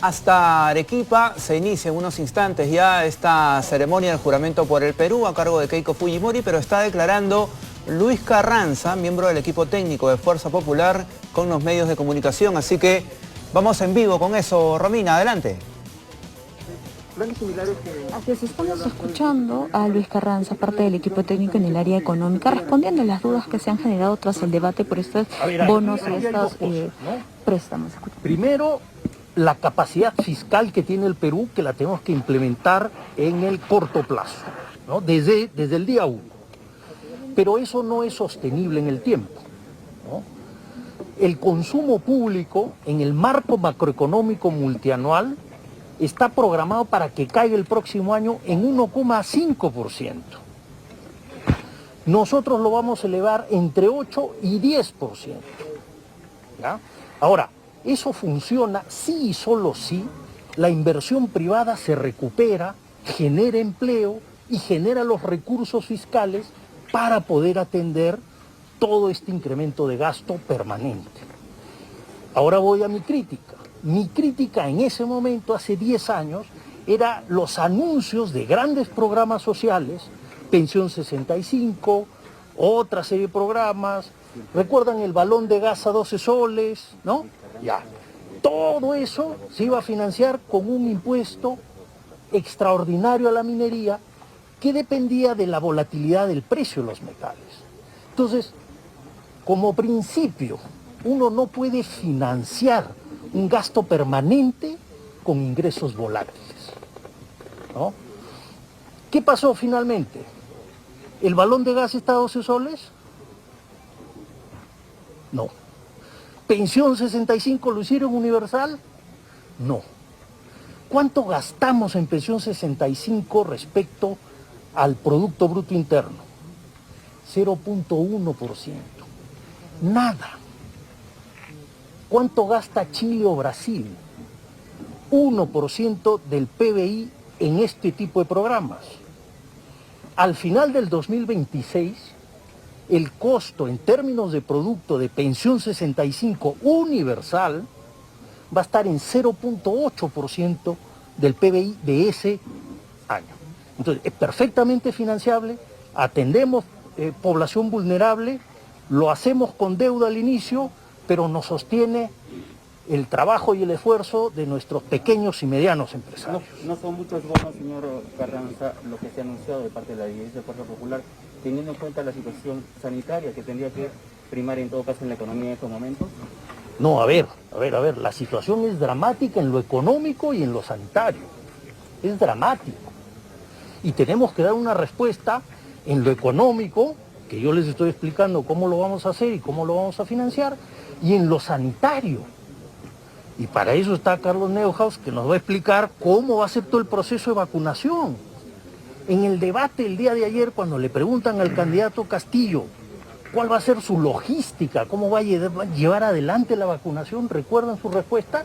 Hasta Arequipa se inicia en unos instantes ya esta ceremonia del juramento por el Perú a cargo de Keiko Fujimori, pero está declarando Luis Carranza, miembro del equipo técnico de Fuerza Popular, con los medios de comunicación. Así que vamos en vivo con eso. Romina, adelante. Así es, estamos escuchando a Luis Carranza, parte del equipo técnico en el área económica, respondiendo a las dudas que se han generado tras el debate por estos bonos y estos préstamos. Primero, la capacidad fiscal que tiene el Perú, que la tenemos que implementar en el corto plazo, ¿no? Desde el día 1. Pero eso no es sostenible en el tiempo, ¿no? El consumo público en el marco macroeconómico multianual está programado para que caiga el próximo año en 1,5%. Nosotros lo vamos a elevar entre 8 y 10%. ¿Ya? Ahora, eso funciona si y solo si la inversión privada se recupera, genera empleo y genera los recursos fiscales para poder atender todo este incremento de gasto permanente. Ahora voy a mi crítica. Mi crítica en ese momento, hace 10 años, era los anuncios de grandes programas sociales, Pensión 65, otra serie de programas, ¿recuerdan el balón de gas a 12 soles? ¿No? Ya. Todo eso se iba a financiar con un impuesto extraordinario a la minería que dependía de la volatilidad del precio de los metales. Entonces, como principio, uno no puede financiar un gasto permanente con ingresos volátiles, ¿no? ¿Qué pasó finalmente? ¿El balón de gas está a 12 soles? No. ¿Pensión 65 lo hicieron universal? No. ¿Cuánto gastamos en pensión 65 respecto al Producto Bruto Interno? 0,1%. Nada. ¿Cuánto gasta Chile o Brasil? 1% del PBI en este tipo de programas. Al final del 2026, el costo en términos de producto de pensión 65 universal va a estar en 0,8% del PBI de ese año. Entonces, es perfectamente financiable, atendemos población vulnerable, lo hacemos con deuda al inicio, pero nos sostiene el trabajo y el esfuerzo de nuestros pequeños y medianos empresarios. No son muchos bonos, señor Carranza, lo que se ha anunciado de parte de la Dirigencia de Fuerza Popular, teniendo en cuenta la situación sanitaria que tendría que primar en todo caso en la economía en estos momentos. No, a ver, la situación es dramática en lo económico y en lo sanitario. Es dramático. Y tenemos que dar una respuesta en lo económico, que yo les estoy explicando cómo lo vamos a hacer y cómo lo vamos a financiar, y en lo sanitario. Y para eso está Carlos Neuhaus, que nos va a explicar cómo va a ser todo el proceso de vacunación. En el debate el día de ayer, cuando le preguntan al candidato Castillo cuál va a ser su logística, cómo va a llevar adelante la vacunación, ¿recuerdan su respuesta?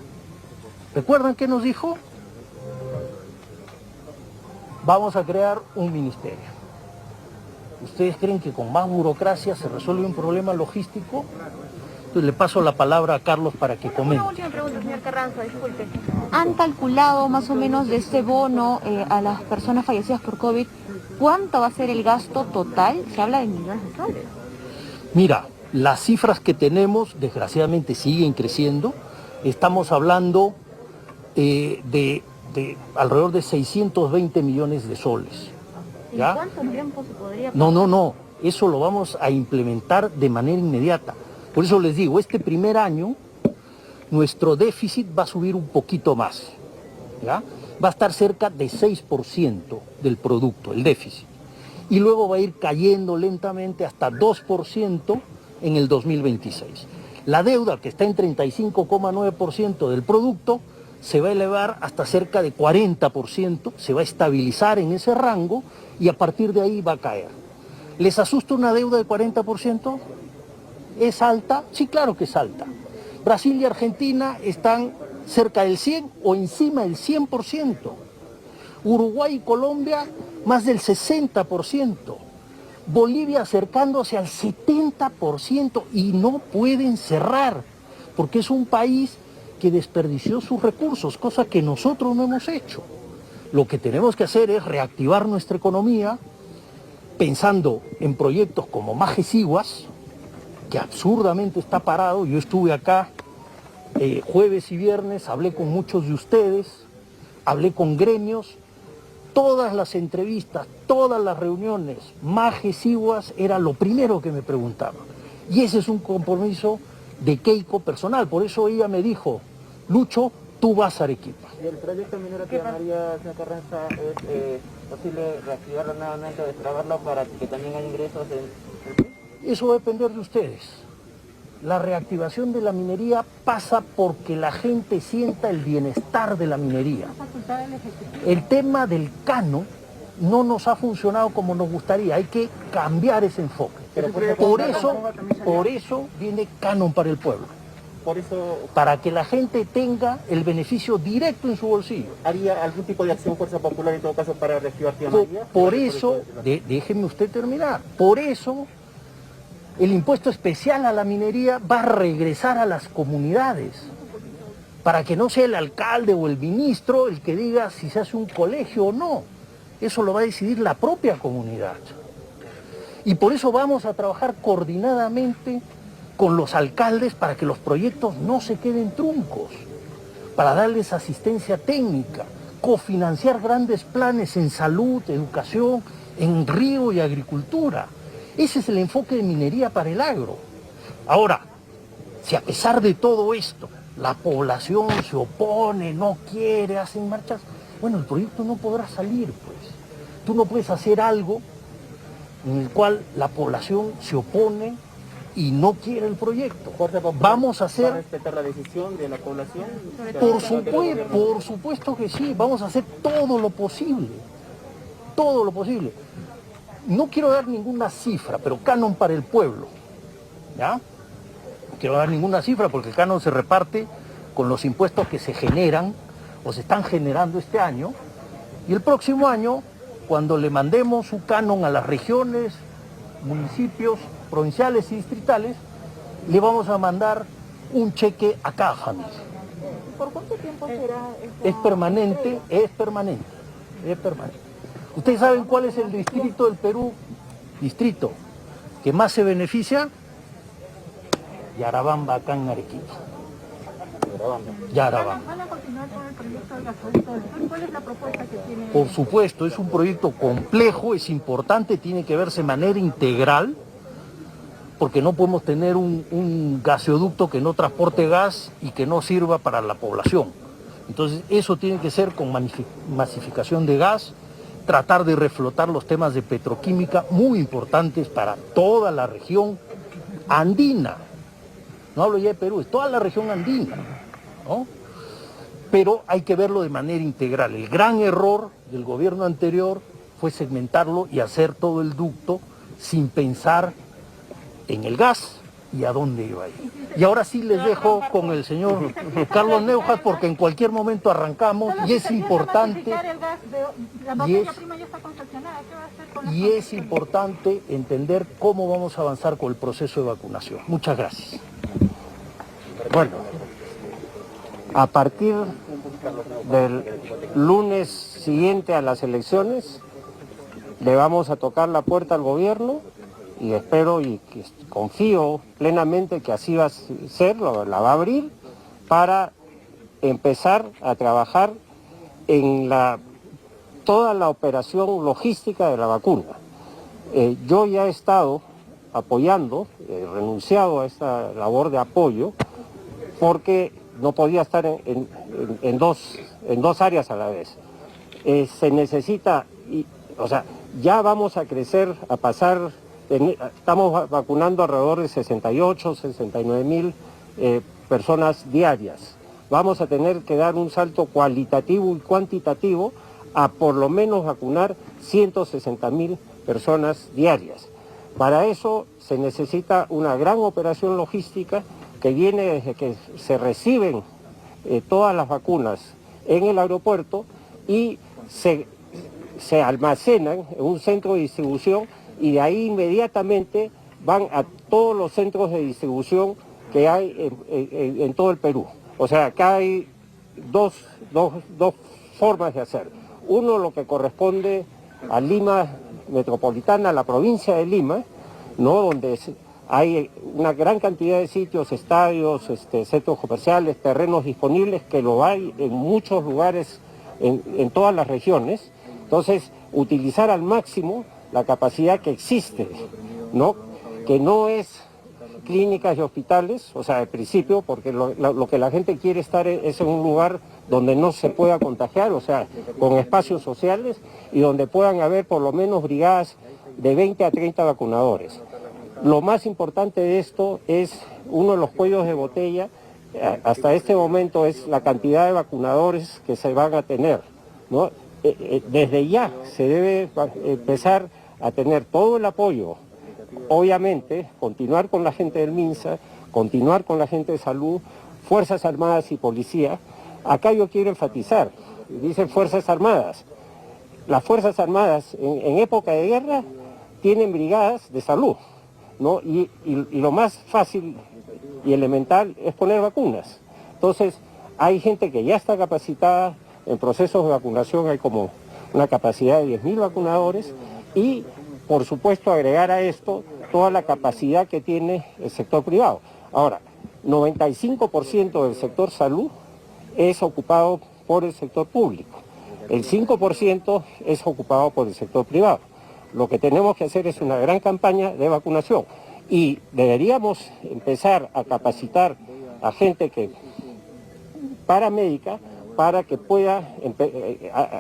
¿Recuerdan qué nos dijo? Vamos a crear un ministerio. ¿Ustedes creen que con más burocracia se resuelve un problema logístico? Entonces le paso la palabra a Carlos para que comente. Una última pregunta, señor Carranza, disculpe. ¿Han calculado más o menos de este bono a las personas fallecidas por COVID? ¿Cuánto va a ser el gasto total? Se habla de millones de soles. Mira, las cifras que tenemos desgraciadamente siguen creciendo. Estamos hablando de alrededor de 620 millones de soles. ¿Ya? ¿En cuánto tiempo se podría pagar? No. Eso lo vamos a implementar de manera inmediata. Por eso les digo, este primer año nuestro déficit va a subir un poquito más, ¿ya? Va a estar cerca de 6% del producto, el déficit. Y luego va a ir cayendo lentamente hasta 2% en el 2026. La deuda, que está en 35,9% del producto, se va a elevar hasta cerca de 40%, se va a estabilizar en ese rango y a partir de ahí va a caer. ¿Les asusta una deuda de 40%? ¿Es alta? Sí, claro que es alta. Brasil y Argentina están cerca del 100 o encima del 100%. Uruguay y Colombia más del 60%. Bolivia acercándose al 70% y no pueden cerrar, porque es un país que desperdició sus recursos, cosa que nosotros no hemos hecho. Lo que tenemos que hacer es reactivar nuestra economía pensando en proyectos como Majesiguas, que absurdamente está parado. Yo estuve acá jueves y viernes, hablé con muchos de ustedes, hablé con gremios, todas las entrevistas, todas las reuniones, Majesiguas era lo primero que me preguntaban. Y ese es un compromiso de Keiko personal, por eso ella me dijo, Lucho, tú vas a Arequipa. ¿Y el proyecto minero que llamaría, señor Carranza, es posible reactivarlo nuevamente, destrabarlo para que también haya ingresos en el país? Eso va a depender de ustedes. La reactivación de la minería pasa porque la gente sienta el bienestar de la minería. El tema del canon no nos ha funcionado como nos gustaría, hay que cambiar ese enfoque. Por eso viene canon para el pueblo. Por eso, para que la gente tenga el beneficio directo en su bolsillo. ¿haría algún tipo de acción Fuerza Popular en todo caso para reactivar Tía María? Por eso, déjeme usted terminar, por eso el impuesto especial a la minería va a regresar a las comunidades, para que no sea el alcalde o el ministro el que diga si se hace un colegio o no. Eso lo va a decidir la propia comunidad. Y por eso vamos a trabajar coordinadamente con los alcaldes para que los proyectos no se queden truncos, para darles asistencia técnica, cofinanciar grandes planes en salud, educación, en río y agricultura. Ese es el enfoque de minería para el agro. Ahora, si a pesar de todo esto, la población se opone, no quiere, hacen marchas, bueno, el proyecto no podrá salir, pues. Tú no puedes hacer algo en el cual la población se opone y no quiere el proyecto. Vamos a hacer... ¿Va a respetar la decisión de la población? Por supuesto que sí, vamos a hacer todo lo posible. Todo lo posible. No quiero dar ninguna cifra, pero canon para el pueblo. ¿Ya? No quiero dar ninguna cifra porque el canon se reparte con los impuestos que se generan o se están generando este año. Y el próximo año, cuando le mandemos un canon a las regiones, municipios, provinciales y distritales, le vamos a mandar un cheque a cada familia. ¿Por cuánto tiempo será esta... Es permanente. ¿Ustedes saben cuál es el distrito del Perú? Distrito que más se beneficia, Yarabamba, acá en Arequipa. Yarabamba. ¿Van a continuar con el proyecto del gasoducto del sur? ¿Cuál es la propuesta que tiene? Por supuesto, es un proyecto complejo, es importante, tiene que verse de manera integral, porque no podemos tener un gasoducto que no transporte gas y que no sirva para la población. Entonces, eso tiene que ser con masificación de gas, tratar de reflotar los temas de petroquímica, muy importantes para toda la región andina. No hablo ya de Perú, es toda la región andina, ¿no? Pero hay que verlo de manera integral. El gran error del gobierno anterior fue segmentarlo y hacer todo el ducto sin pensar en el gas y a dónde iba a ir. Y ahora sí les dejo con el señor Carlos Neuhaus, porque en cualquier momento arrancamos y es importante, y es importante entender cómo vamos a avanzar con el proceso de vacunación. Muchas gracias. Bueno, a partir del lunes siguiente a las elecciones, le vamos a tocar la puerta al gobierno y espero y confío plenamente que así va a ser, la va a abrir para empezar a trabajar en toda la operación logística de la vacuna. Yo ya he estado apoyando, he renunciado a esta labor de apoyo porque no podía estar en dos áreas a la vez. Se necesita, ya vamos a crecer, a pasar, estamos vacunando alrededor de 68, 69 mil personas diarias. Vamos a tener que dar un salto cualitativo y cuantitativo a por lo menos vacunar 160.000 personas diarias. Para eso se necesita una gran operación logística que viene desde que se reciben todas las vacunas en el aeropuerto y se almacenan en un centro de distribución y de ahí inmediatamente van a todos los centros de distribución que hay en todo el Perú. O sea, acá hay dos formas de hacer. Uno, lo que corresponde a Lima metropolitana, a la provincia de Lima, ¿no? Donde hay una gran cantidad de sitios, estadios, centros comerciales, terrenos disponibles, que lo hay en muchos lugares, en todas las regiones. Entonces, utilizar al máximo la capacidad que existe, ¿no? Que no es clínicas y hospitales, o sea, al principio, porque lo que la gente quiere estar es en un lugar donde no se pueda contagiar, o sea, con espacios sociales y donde puedan haber por lo menos brigadas de 20 a 30 vacunadores. Lo más importante de esto es uno de los cuellos de botella, hasta este momento, es la cantidad de vacunadores que se van a tener, ¿no? Desde ya se debe empezar a tener todo el apoyo. Obviamente, continuar con la gente del MINSA, continuar con la gente de salud, Fuerzas Armadas y Policía. Acá yo quiero enfatizar, dicen Fuerzas Armadas. Las Fuerzas Armadas en época de guerra tienen brigadas de salud, ¿no? Y lo más fácil y elemental es poner vacunas. Entonces, hay gente que ya está capacitada, en procesos de vacunación hay como una capacidad de 10.000 vacunadores y, por supuesto, agregar a esto toda la capacidad que tiene el sector privado. Ahora, 95% del sector salud es ocupado por el sector público. El 5% es ocupado por el sector privado. Lo que tenemos que hacer es una gran campaña de vacunación y deberíamos empezar a capacitar a gente paramédica para que pueda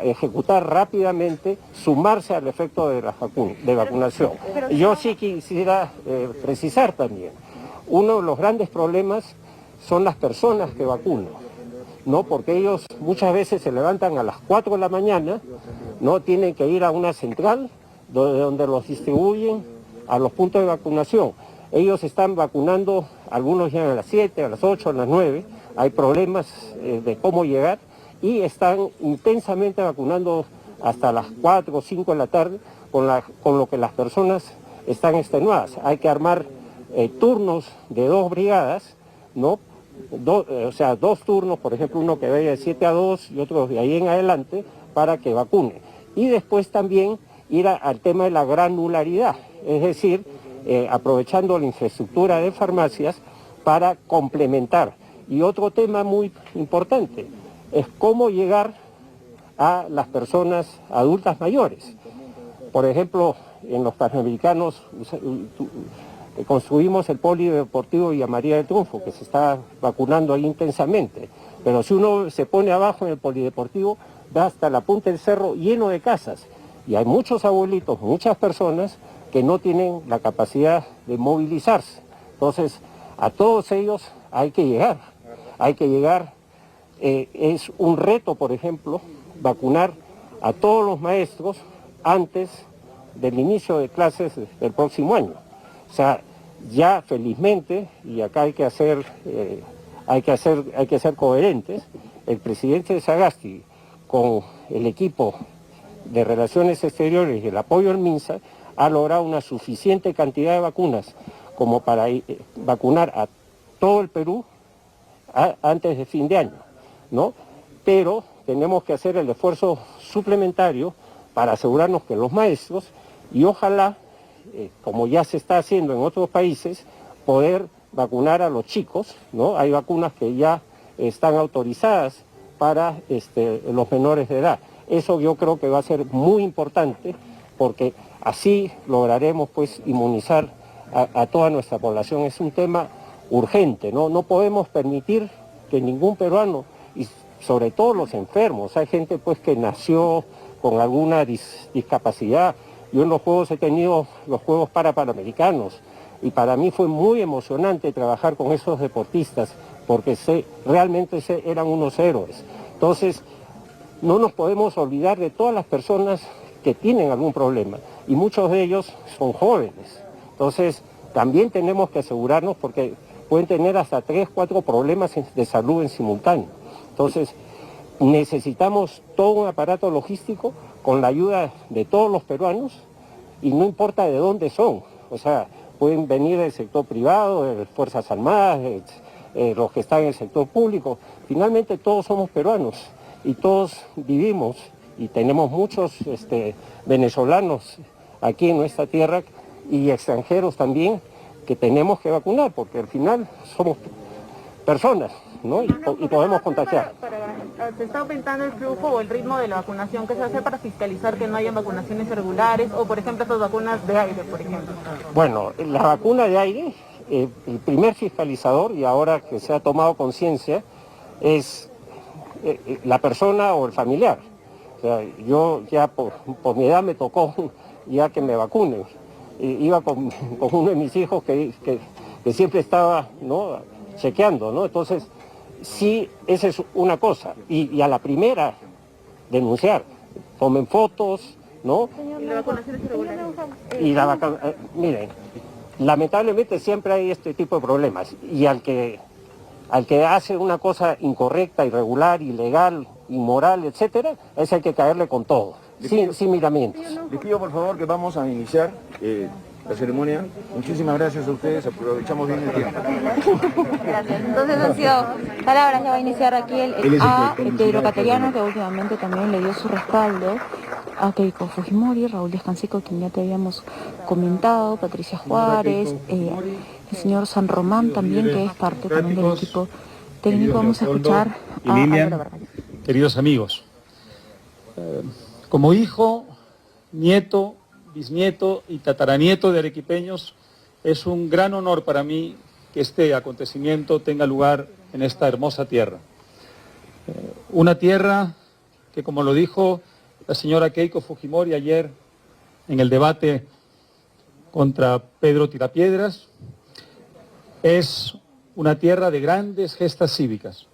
ejecutar rápidamente, sumarse al efecto de vacunación. Yo sí quisiera precisar también, uno de los grandes problemas son las personas que vacunan, ¿no? Porque ellos muchas veces se levantan a las 4 de la mañana, ¿no? Tienen que ir a una central donde los distribuyen a los puntos de vacunación. Ellos están vacunando, algunos llegan a las 7, a las 8, a las 9, hay problemas de cómo llegar y están intensamente vacunando hasta las 4 o 5 de la tarde, con lo que las personas están extenuadas. Hay que armar turnos de 2 brigadas, ¿no? O sea, 2 turnos, por ejemplo, uno que vaya de 7 a 2 y otro de ahí en adelante, para que vacune. Y después también ir al tema de la granularidad, es decir, aprovechando la infraestructura de farmacias para complementar. Y otro tema muy importante es cómo llegar a las personas adultas mayores. Por ejemplo, en los Panamericanos construimos el polideportivo Villa María del Triunfo, que se está vacunando ahí intensamente. Pero si uno se pone abajo en el polideportivo, va hasta la punta del cerro lleno de casas. Y hay muchos abuelitos, muchas personas que no tienen la capacidad de movilizarse. Entonces, a todos ellos hay que llegar. Hay que llegar. Es un reto, por ejemplo, vacunar a todos los maestros antes del inicio de clases del próximo año. O sea, ya felizmente, y acá hay que ser coherentes, el presidente de Sagasti, con el equipo de Relaciones Exteriores y el apoyo al MINSA, ha logrado una suficiente cantidad de vacunas como para vacunar a todo el Perú antes de fin de año, ¿no? Pero tenemos que hacer el esfuerzo suplementario para asegurarnos que los maestros, y ojalá, como ya se está haciendo en otros países, poder vacunar a los chicos, ¿no? Hay vacunas que ya están autorizadas para los menores de edad. Eso yo creo que va a ser muy importante porque así lograremos pues inmunizar a toda nuestra población. Es un tema urgente, ¿no? No podemos permitir que ningún peruano, y sobre todo los enfermos, hay gente pues que nació con alguna discapacidad. Yo en los Juegos he tenido los Juegos Panamericanos y para mí fue muy emocionante trabajar con esos deportistas porque realmente eran unos héroes. Entonces, no nos podemos olvidar de todas las personas que tienen algún problema y muchos de ellos son jóvenes. Entonces, también tenemos que asegurarnos porque pueden tener hasta 3, 4 problemas de salud en simultáneo. Entonces, necesitamos todo un aparato logístico con la ayuda de todos los peruanos y no importa de dónde son. O sea, pueden venir del sector privado, de las Fuerzas Armadas, los que están en el sector público. Finalmente todos somos peruanos y todos vivimos y tenemos muchos venezolanos aquí en nuestra tierra y extranjeros también que tenemos que vacunar, porque al final somos personas, ¿no? Y podemos contagiar. ¿Se está aumentando el flujo o el ritmo de la vacunación que se hace para fiscalizar que no haya vacunaciones irregulares o, por ejemplo, estas vacunas de aire, por ejemplo? Bueno, la vacuna de aire, el primer fiscalizador, y ahora que se ha tomado conciencia, es la persona o el familiar. O sea, yo ya por mi edad me tocó ya que me vacunen. Iba con uno de mis hijos que siempre estaba, ¿no?, chequeando, ¿no? Entonces, sí, esa es una cosa. Y a la primera, denunciar. Tomen fotos, ¿no? ¿Y la vacunación es irregular? Miren, lamentablemente siempre hay este tipo de problemas. Y al que hace una cosa incorrecta, irregular, ilegal, inmoral, etcétera, es hay que caerle con todo, sin miramientos. Les pido por favor que vamos a iniciar la ceremonia. Muchísimas gracias a ustedes, aprovechamos bien el tiempo. Gracias. Entonces han sido palabras, ya va a iniciar aquí el Pedro Cateriano, que últimamente también le dio su respaldo a Keiko Fujimori, Raúl Díaz Canseco, quien ya te habíamos comentado, Patricia Juárez, el señor San Román también, que es parte también del equipo técnico. Vamos a escuchar a Lilian. Queridos amigos, como hijo, nieto, bisnieto y tataranieto de arequipeños, es un gran honor para mí que este acontecimiento tenga lugar en esta hermosa tierra. Una tierra que, como lo dijo la señora Keiko Fujimori ayer en el debate contra Pedro Tirapiedras, es una tierra de grandes gestas cívicas.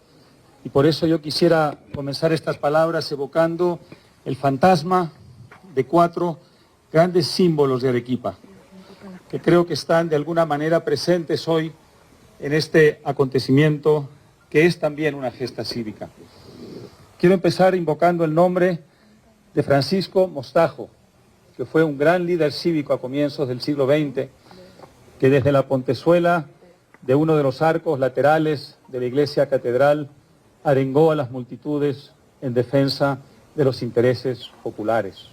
Y por eso yo quisiera comenzar estas palabras evocando el fantasma de 4 grandes símbolos de Arequipa, que creo que están de alguna manera presentes hoy en este acontecimiento, que es también una gesta cívica. Quiero empezar invocando el nombre de Francisco Mostajo, que fue un gran líder cívico a comienzos del siglo XX, que desde la pontezuela de uno de los arcos laterales de la iglesia catedral arengó a las multitudes en defensa de los intereses populares.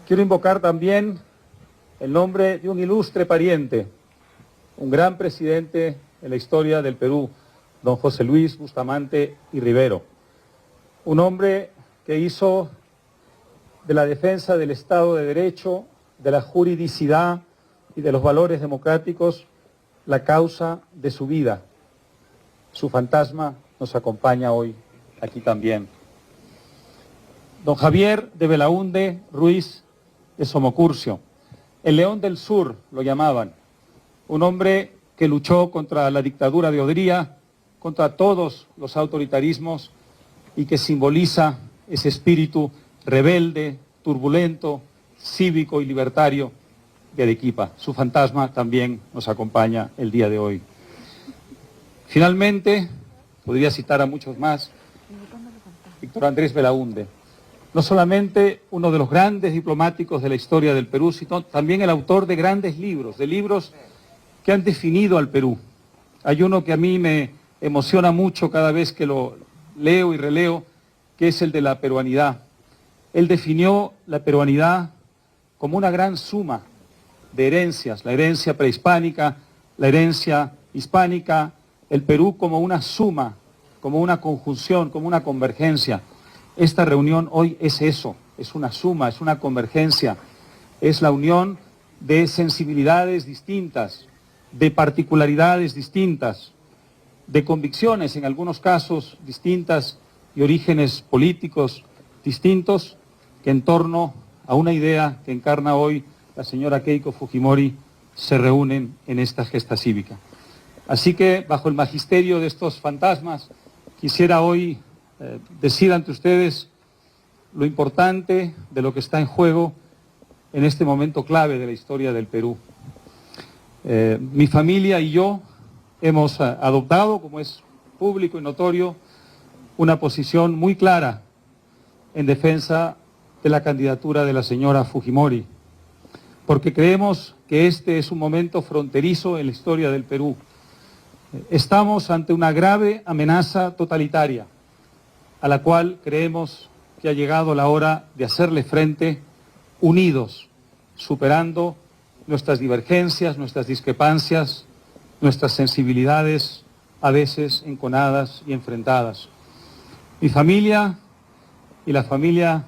Quiero invocar también el nombre de un ilustre pariente, un gran presidente en la historia del Perú, don José Luis Bustamante y Rivero. Un hombre que hizo de la defensa del Estado de Derecho, de la juridicidad y de los valores democráticos la causa de su vida. Su fantasma nos acompaña hoy aquí también. Don Javier de Belaúnde Ruiz de Somocurcio, el León del Sur lo llamaban, un hombre que luchó contra la dictadura de Odría, contra todos los autoritarismos y que simboliza ese espíritu rebelde, turbulento, cívico y libertario de Arequipa. Su fantasma también nos acompaña el día de hoy. Finalmente, podría citar a muchos más, Víctor Andrés Belaúnde, no solamente uno de los grandes diplomáticos de la historia del Perú, sino también el autor de grandes libros, de libros que han definido al Perú. Hay uno que a mí me emociona mucho cada vez que lo leo y releo, que es el de la peruanidad. Él definió la peruanidad como una gran suma de herencias, la herencia prehispánica, la herencia hispánica, el Perú como una suma, como una conjunción, como una convergencia. Esta reunión hoy es eso, es una suma, es una convergencia, es la unión de sensibilidades distintas, de particularidades distintas, de convicciones en algunos casos distintas y orígenes políticos distintos, que en torno a una idea que encarna hoy la señora Keiko Fujimori se reúnen en esta gesta cívica. Así que, bajo el magisterio de estos fantasmas, quisiera hoy decir ante ustedes lo importante de lo que está en juego en este momento clave de la historia del Perú. Mi familia y yo hemos adoptado, como es público y notorio, una posición muy clara en defensa de la candidatura de la señora Fujimori, porque creemos que este es un momento fronterizo en la historia del Perú. Estamos ante una grave amenaza totalitaria, a la cual creemos que ha llegado la hora de hacerle frente unidos, superando nuestras divergencias, nuestras discrepancias, nuestras sensibilidades, a veces enconadas y enfrentadas. Mi familia y la familia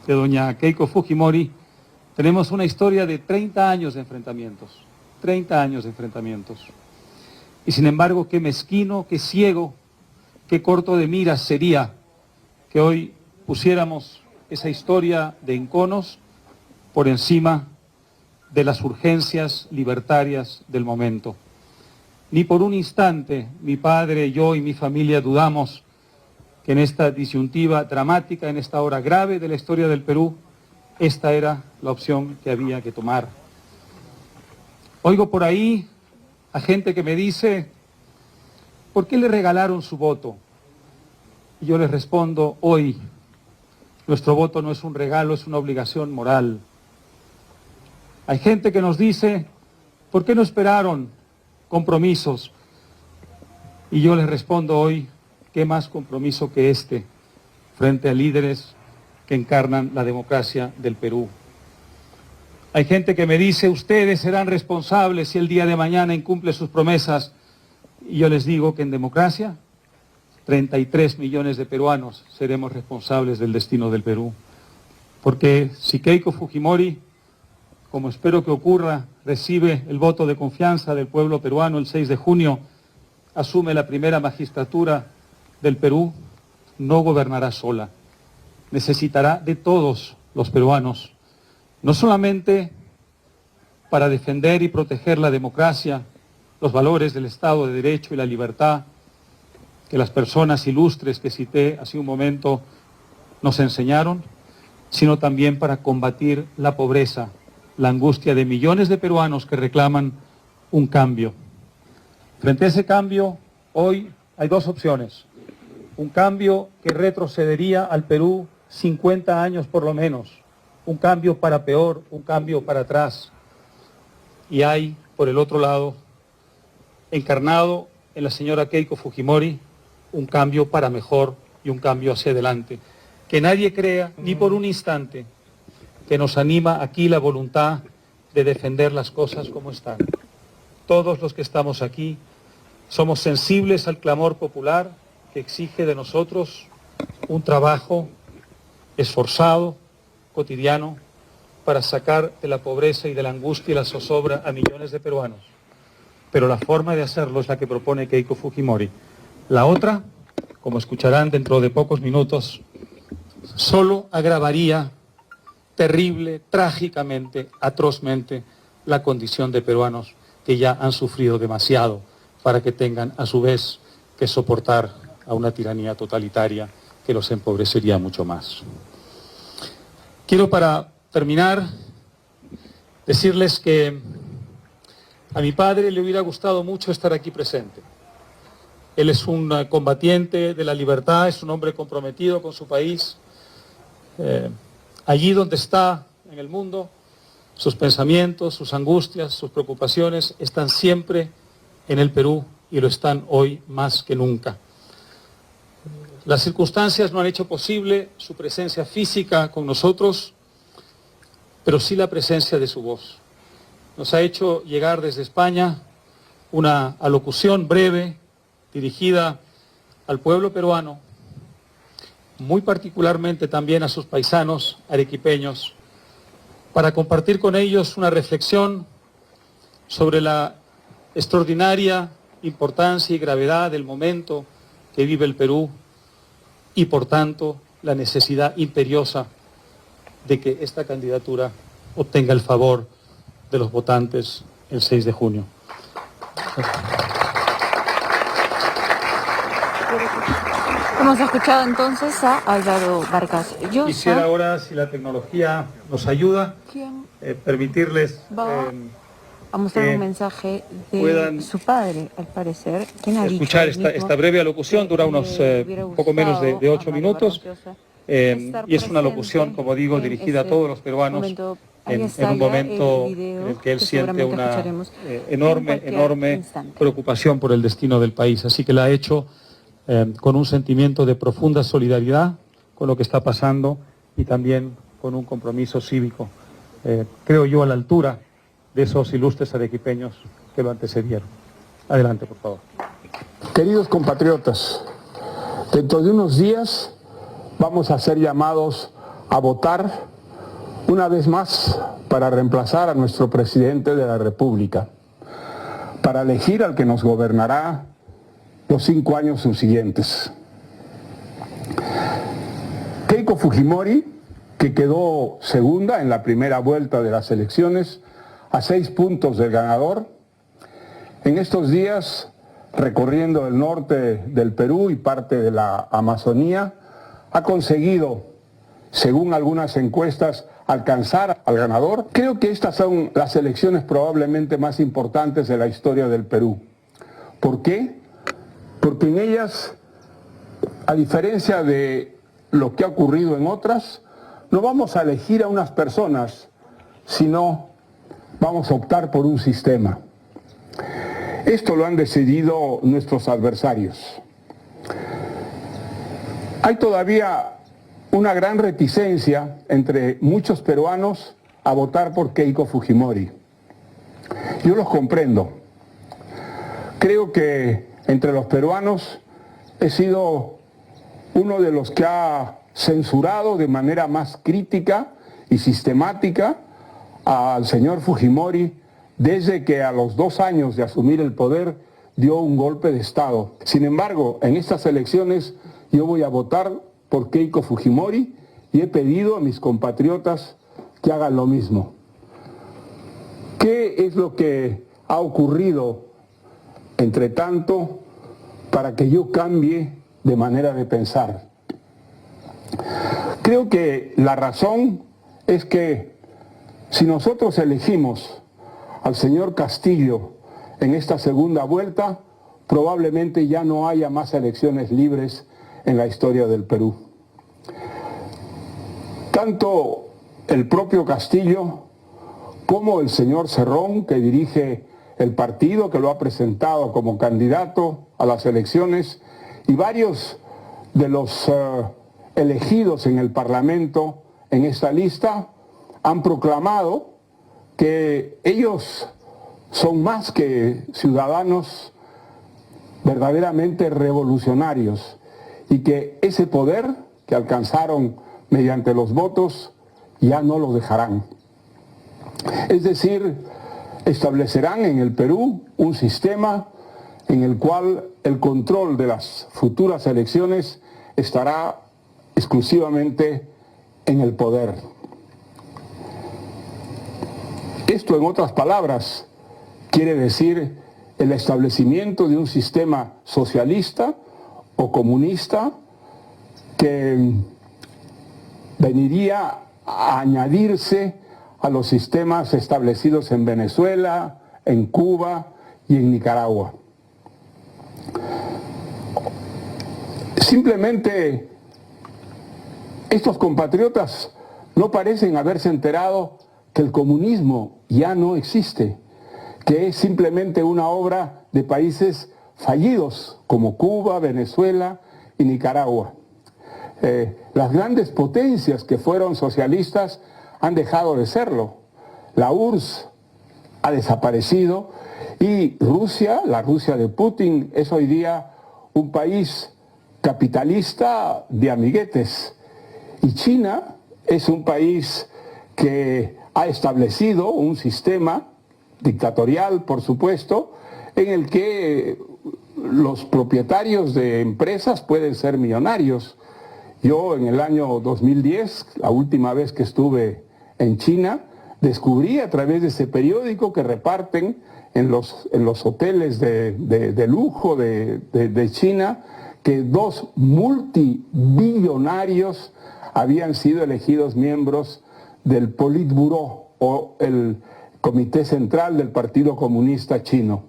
de doña Keiko Fujimori tenemos una historia de 30 años de enfrentamientos, 30 años de enfrentamientos. Y sin embargo, qué mezquino, qué ciego, qué corto de miras sería que hoy pusiéramos esa historia de enconos por encima de las urgencias libertarias del momento. Ni por un instante mi padre, yo y mi familia dudamos que en esta disyuntiva dramática, en esta hora grave de la historia del Perú, esta era la opción que había que tomar. Oigo por ahí a gente que me dice, ¿por qué le regalaron su voto? Y yo les respondo, hoy, nuestro voto no es un regalo, es una obligación moral. Hay gente que nos dice, ¿por qué no esperaron compromisos? Y yo les respondo hoy, ¿qué más compromiso que este frente a líderes que encarnan la democracia del Perú? Hay gente que me dice, ustedes serán responsables si el día de mañana incumple sus promesas. Y yo les digo que en democracia, 33 millones de peruanos seremos responsables del destino del Perú. Porque si Keiko Fujimori, como espero que ocurra, recibe el voto de confianza del pueblo peruano el 6 de junio, asume la primera magistratura del Perú, no gobernará sola. Necesitará de todos los peruanos, no solamente para defender y proteger la democracia, los valores del Estado de Derecho y la libertad, que las personas ilustres que cité hace un momento nos enseñaron, sino también para combatir la pobreza, la angustia de millones de peruanos que reclaman un cambio. Frente a ese cambio, hoy hay dos opciones. Un cambio que retrocedería al Perú 50 años por lo menos. Un cambio para peor, un cambio para atrás. Y hay, por el otro lado, encarnado en la señora Keiko Fujimori, un cambio para mejor y un cambio hacia adelante. Que nadie crea, ni por un instante, que nos anima aquí la voluntad de defender las cosas como están. Todos los que estamos aquí somos sensibles al clamor popular que exige de nosotros un trabajo esforzado, cotidiano, para sacar de la pobreza y de la angustia y la zozobra a millones de peruanos. Pero la forma de hacerlo es la que propone Keiko Fujimori. La otra, como escucharán dentro de pocos minutos, solo agravaría terrible, trágicamente, atrozmente, la condición de peruanos que ya han sufrido demasiado para que tengan a su vez que soportar a una tiranía totalitaria que los empobrecería mucho más. Quiero para terminar decirles que a mi padre le hubiera gustado mucho estar aquí presente. Él es un combatiente de la libertad, es un hombre comprometido con su país. Allí donde está en el mundo, sus pensamientos, sus angustias, sus preocupaciones están siempre en el Perú y lo están hoy más que nunca. Las circunstancias no han hecho posible su presencia física con nosotros, pero sí la presencia de su voz. Nos ha hecho llegar desde España una alocución breve dirigida al pueblo peruano, muy particularmente también a sus paisanos arequipeños, para compartir con ellos una reflexión sobre la extraordinaria importancia y gravedad del momento que vive el Perú y, por tanto, la necesidad imperiosa de que esta candidatura obtenga el favor de los votantes el 6 de junio. Hemos escuchado entonces a Álvaro Vargas Llosa. Quisiera ahora, si la tecnología nos ayuda, permitirles a mostrar un mensaje de su padre, al parecer, quien ha escuchar esta breve alocución, dura unos poco menos de 8 minutos, y es una locución, como digo, dirigida a todos los peruanos Ahí está en un ya momento el video en el que él que siente seguramente una escucharemos en enorme cualquier instante. preocupación por el destino del país. Así que la ha hecho con un sentimiento de profunda solidaridad con lo que está pasando y también con un compromiso cívico, creo yo, a la altura de esos ilustres arequipeños que lo antecedieron. Adelante, por favor. Queridos compatriotas, dentro de unos días vamos a ser llamados a votar una vez más para reemplazar a nuestro presidente de la República, para elegir al que nos gobernará los 5 años subsiguientes. Keiko Fujimori, que quedó segunda en la primera vuelta de las elecciones, a 6 puntos del ganador, en estos días, recorriendo el norte del Perú y parte de la Amazonía, ha conseguido, según algunas encuestas, alcanzar al ganador. Creo que estas son las elecciones probablemente más importantes de la historia del Perú. ¿Por qué? Porque en ellas, a diferencia de lo que ha ocurrido en otras, no vamos a elegir a unas personas, sino vamos a optar por un sistema. Esto lo han decidido nuestros adversarios. Hay todavía una gran reticencia entre muchos peruanos a votar por Keiko Fujimori. Yo los comprendo. Creo que entre los peruanos he sido uno de los que ha censurado de manera más crítica y sistemática al señor Fujimori desde que a los 2 años de asumir el poder dio un golpe de Estado. Sin embargo, en estas elecciones yo voy a votar por Keiko Fujimori y he pedido a mis compatriotas que hagan lo mismo. ¿Qué es lo que ha ocurrido entre tanto para que yo cambie de manera de pensar? Creo que la razón es que si nosotros elegimos al señor Castillo en esta segunda vuelta, probablemente ya no haya más elecciones libres en la historia del Perú. Tanto el propio Castillo como el señor Cerrón, que dirige el partido, que lo ha presentado como candidato a las elecciones, y varios de los elegidos en el Parlamento en esta lista han proclamado que ellos son más que ciudadanos verdaderamente revolucionarios y que ese poder que alcanzaron mediante los votos ya no lo dejarán. Es decir, establecerán en el Perú un sistema en el cual el control de las futuras elecciones estará exclusivamente en el poder. Esto, en otras palabras, quiere decir el establecimiento de un sistema socialista o comunista que veniría a añadirse a los sistemas establecidos en Venezuela, en Cuba y en Nicaragua. Simplemente estos compatriotas no parecen haberse enterado que el comunismo ya no existe, que es simplemente una obra de países fallidos como Cuba, Venezuela y Nicaragua. Las grandes potencias que fueron socialistas han dejado de serlo. La URSS ha desaparecido y Rusia, la Rusia de Putin, es hoy día un país capitalista de amiguetes. Y China es un país que ha establecido un sistema dictatorial, por supuesto, en el que los propietarios de empresas pueden ser millonarios. Yo en el año 2010, la última vez que estuve en China, descubrí a través de ese periódico que reparten en los hoteles de lujo de China que 2 multibillonarios habían sido elegidos miembros del Politburó o el Comité Central del Partido Comunista Chino.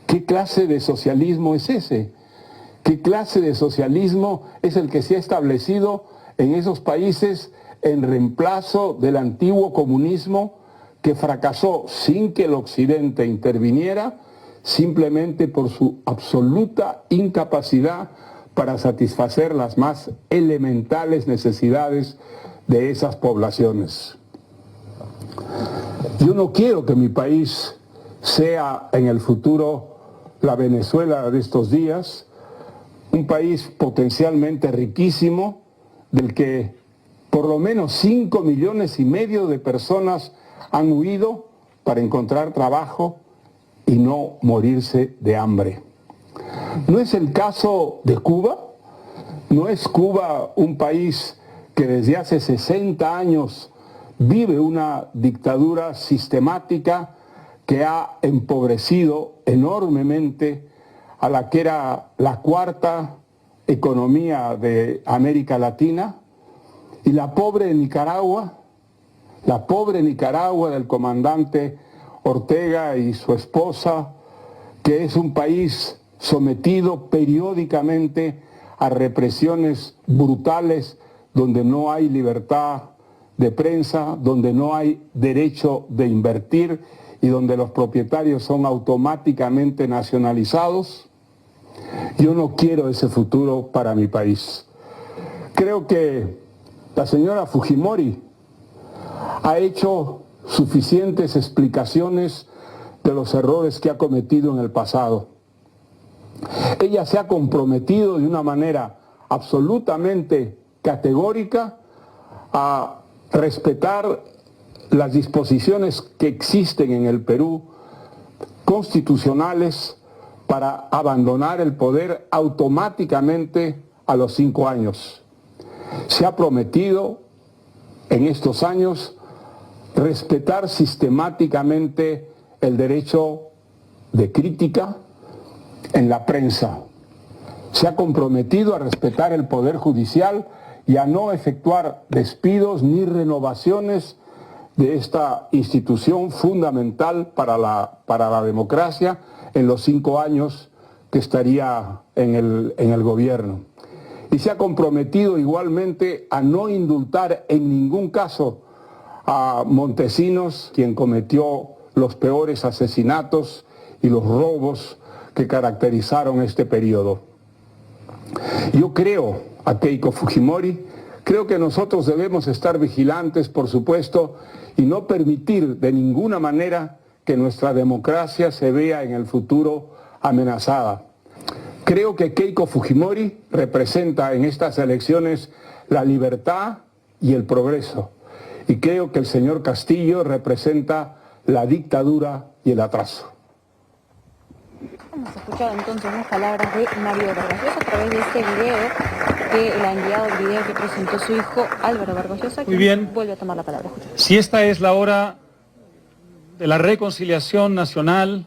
¿Qué clase de socialismo es ese? ¿Qué clase de socialismo es el que se ha establecido en esos países en reemplazo del antiguo comunismo que fracasó sin que el Occidente interviniera, simplemente por su absoluta incapacidad para satisfacer las más elementales necesidades de esas poblaciones. Yo no quiero que mi país sea en el futuro la Venezuela de estos días, un país potencialmente riquísimo, del que por lo menos 5,5 millones de personas han huido para encontrar trabajo y no morirse de hambre. ¿No es el caso de Cuba? ¿No es Cuba un país que desde hace 60 años vive una dictadura sistemática que ha empobrecido enormemente a la que era la cuarta economía de América Latina? Y la pobre Nicaragua del comandante Ortega y su esposa, que es un país sometido periódicamente a represiones brutales, donde no hay libertad de prensa, donde no hay derecho de invertir y donde los propietarios son automáticamente nacionalizados. Yo no quiero ese futuro para mi país. Creo que la señora Fujimori ha hecho suficientes explicaciones de los errores que ha cometido en el pasado. Ella se ha comprometido de una manera absolutamente categórica a respetar las disposiciones que existen en el Perú, constitucionales, para abandonar el poder automáticamente a los 5 años. Se ha prometido en estos años respetar sistemáticamente el derecho de crítica en la prensa. Se ha comprometido a respetar el Poder Judicial y a no efectuar despidos ni renovaciones de esta institución fundamental para la democracia en los 5 años que estaría en el gobierno. Y se ha comprometido igualmente a no indultar en ningún caso a Montesinos, quien cometió los peores asesinatos y los robos que caracterizaron este periodo. Yo creo a Keiko Fujimori, creo que nosotros debemos estar vigilantes, por supuesto, y no permitir de ninguna manera que nuestra democracia se vea en el futuro amenazada. Creo que Keiko Fujimori representa en estas elecciones la libertad y el progreso. Y creo que el señor Castillo representa la dictadura y el atraso. Hemos escuchado entonces las palabras de Mario Vargas Llosa a través de este video que le ha enviado, el video que presentó su hijo Álvaro Vargas Llosa, Muy bien. Vuelve a tomar la palabra. Si esta es la hora de la reconciliación nacional,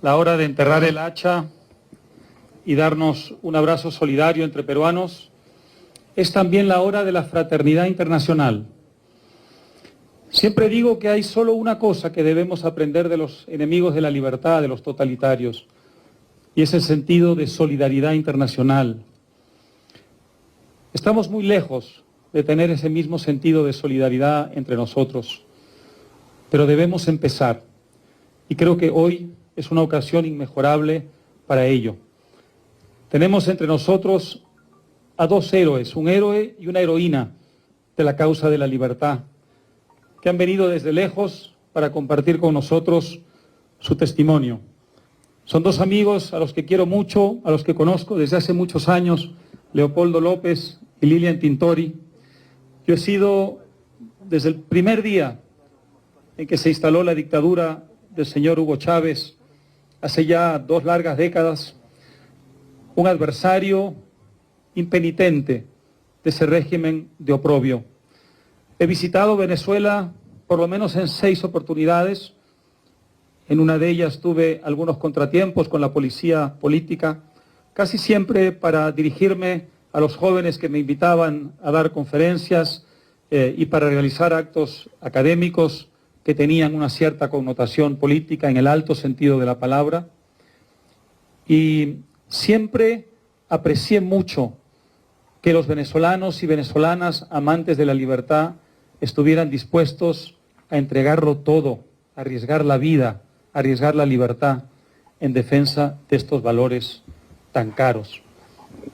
la hora de enterrar el hacha y darnos un abrazo solidario entre peruanos, es también la hora de la fraternidad internacional. Siempre digo que hay solo una cosa que debemos aprender de los enemigos de la libertad, de los totalitarios, y es el sentido de solidaridad internacional. Estamos muy lejos de tener ese mismo sentido de solidaridad entre nosotros, pero debemos empezar, y creo que hoy es una ocasión inmejorable para ello. Tenemos entre nosotros a 2 héroes, un héroe y una heroína de la causa de la libertad, que han venido desde lejos para compartir con nosotros su testimonio. Son 2 amigos a los que quiero mucho, a los que conozco desde hace muchos años, Leopoldo López y Lilian Tintori. Yo he sido, desde el primer día en que se instaló la dictadura del señor Hugo Chávez, hace ya 2 largas décadas, un adversario impenitente de ese régimen de oprobio. He visitado Venezuela por lo menos en 6 oportunidades. En una de ellas tuve algunos contratiempos con la policía política, casi siempre para dirigirme a los jóvenes que me invitaban a dar conferencias y para realizar actos académicos que tenían una cierta connotación política en el alto sentido de la palabra. Y siempre aprecié mucho que los venezolanos y venezolanas amantes de la libertad estuvieran dispuestos a entregarlo todo, a arriesgar la vida, a arriesgar la libertad en defensa de estos valores tan caros.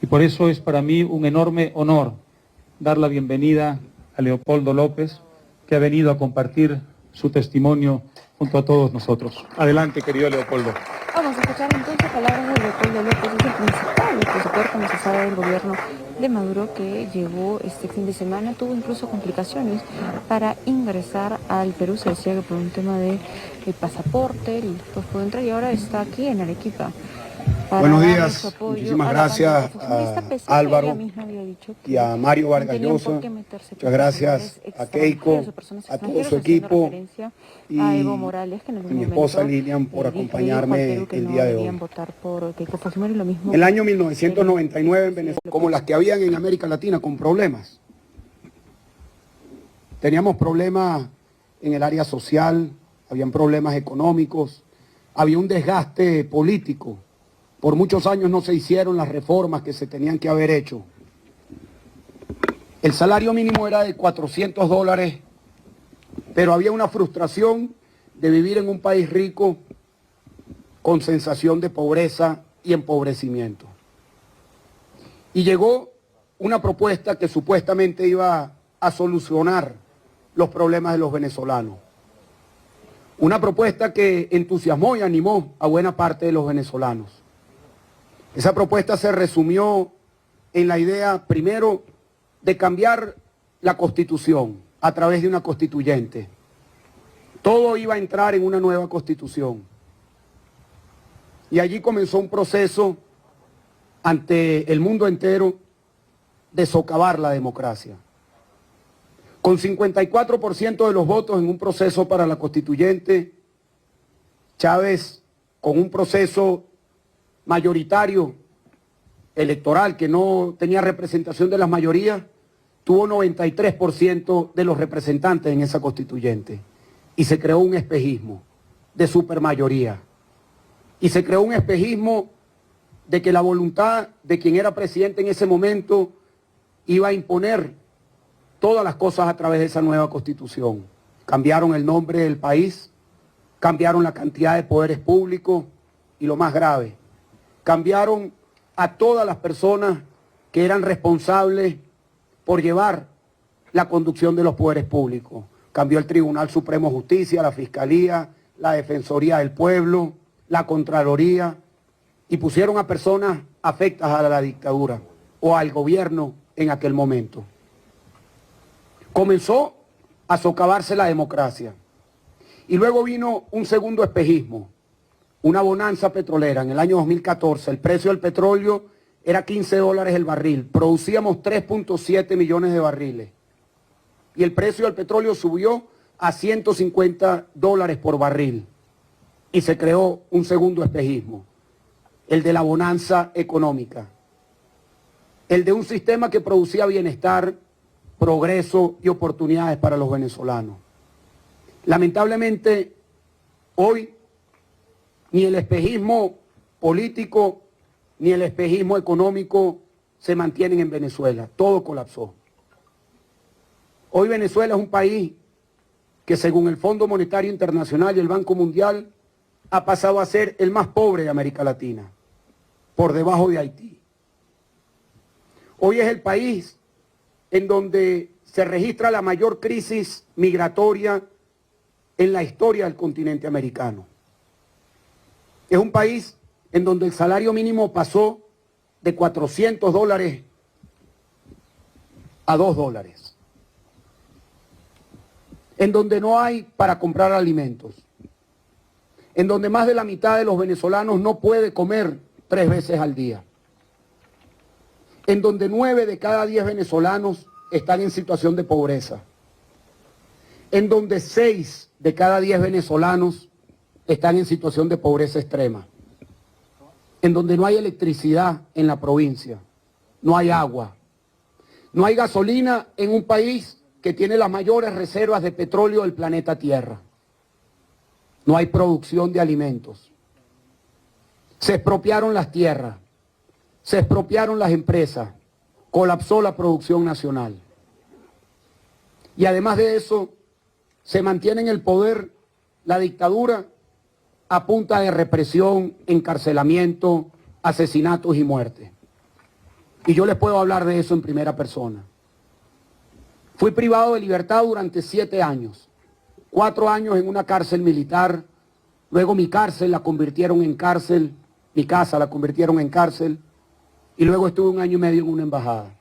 Y por eso es para mí un enorme honor dar la bienvenida a Leopoldo López, que ha venido a compartir su testimonio junto a todos nosotros. Adelante, querido Leopoldo. Vamos a escuchar entonces palabras de Leopoldo López, es el principal opositor, como se sabe, del gobierno de Maduro, que llegó este fin de semana, tuvo incluso complicaciones para ingresar al Perú. Se decía que por un tema de pasaporte, y pues pudo entrar, y ahora está aquí en Arequipa. Buenos días, muchísimas gracias a Álvaro y a Mario Vargas Llosa, muchas gracias a Keiko, a todo su equipo y a mi esposa Lilian por acompañarme el día de hoy. El año 1999 en Venezuela, como las que habían en América Latina, con problemas. Teníamos problemas en el área social, habían problemas económicos, había un desgaste político. Por muchos años no se hicieron las reformas que se tenían que haber hecho. El salario mínimo era de $400, pero había una frustración de vivir en un país rico con sensación de pobreza y empobrecimiento. Y llegó una propuesta que supuestamente iba a solucionar los problemas de los venezolanos. Una propuesta que entusiasmó y animó a buena parte de los venezolanos. Esa propuesta se resumió en la idea, primero, de cambiar la Constitución a través de una constituyente. Todo iba a entrar en una nueva Constitución. Y allí comenzó un proceso ante el mundo entero de socavar la democracia. Con 54% de los votos en un proceso para la constituyente, Chávez, con un proceso mayoritario electoral que no tenía representación de las mayorías, tuvo 93% de los representantes en esa constituyente. Y se creó un espejismo de supermayoría. Y se creó un espejismo de que la voluntad de quien era presidente en ese momento iba a imponer todas las cosas a través de esa nueva constitución. Cambiaron el nombre del país, cambiaron la cantidad de poderes públicos y lo más grave, cambiaron a todas las personas que eran responsables por llevar la conducción de los poderes públicos. Cambió el Tribunal Supremo de Justicia, la Fiscalía, la Defensoría del Pueblo, la Contraloría, y pusieron a personas afectas a la dictadura o al gobierno en aquel momento. Comenzó a socavarse la democracia. Y luego vino un segundo espejismo, una bonanza petrolera. En el año 2014 el precio del petróleo era $15 el barril, producíamos 3.7 millones de barriles y el precio del petróleo subió a $150 por barril y se creó un segundo espejismo, el de la bonanza económica, el de un sistema que producía bienestar, progreso y oportunidades para los venezolanos. Lamentablemente, hoy ni el espejismo político ni el espejismo económico se mantienen en Venezuela. Todo colapsó. Hoy Venezuela es un país que, según el Fondo Monetario Internacional y el Banco Mundial, ha pasado a ser el más pobre de América Latina, por debajo de Haití. Hoy es el país en donde se registra la mayor crisis migratoria en la historia del continente americano. Es un país en donde el salario mínimo pasó de $400 a $2, en donde no hay para comprar alimentos, en donde más de la mitad de los venezolanos no puede comer 3 veces al día, en donde 9 de cada 10 venezolanos están en situación de pobreza, en donde 6 de cada 10 venezolanos están en situación de pobreza extrema, en donde no hay electricidad en la provincia, no hay agua, no hay gasolina en un país que tiene las mayores reservas de petróleo del planeta Tierra, no hay producción de alimentos, se expropiaron las tierras, se expropiaron las empresas, colapsó la producción nacional. Y además de eso, se mantiene en el poder la dictadura a punta de represión, encarcelamiento, asesinatos y muerte. Y yo les puedo hablar de eso en primera persona. Fui privado de libertad durante 7 años, 4 años en una cárcel militar, luego mi cárcel la convirtieron en cárcel, mi casa la convirtieron en cárcel, y luego estuve 1 año y medio en una embajada.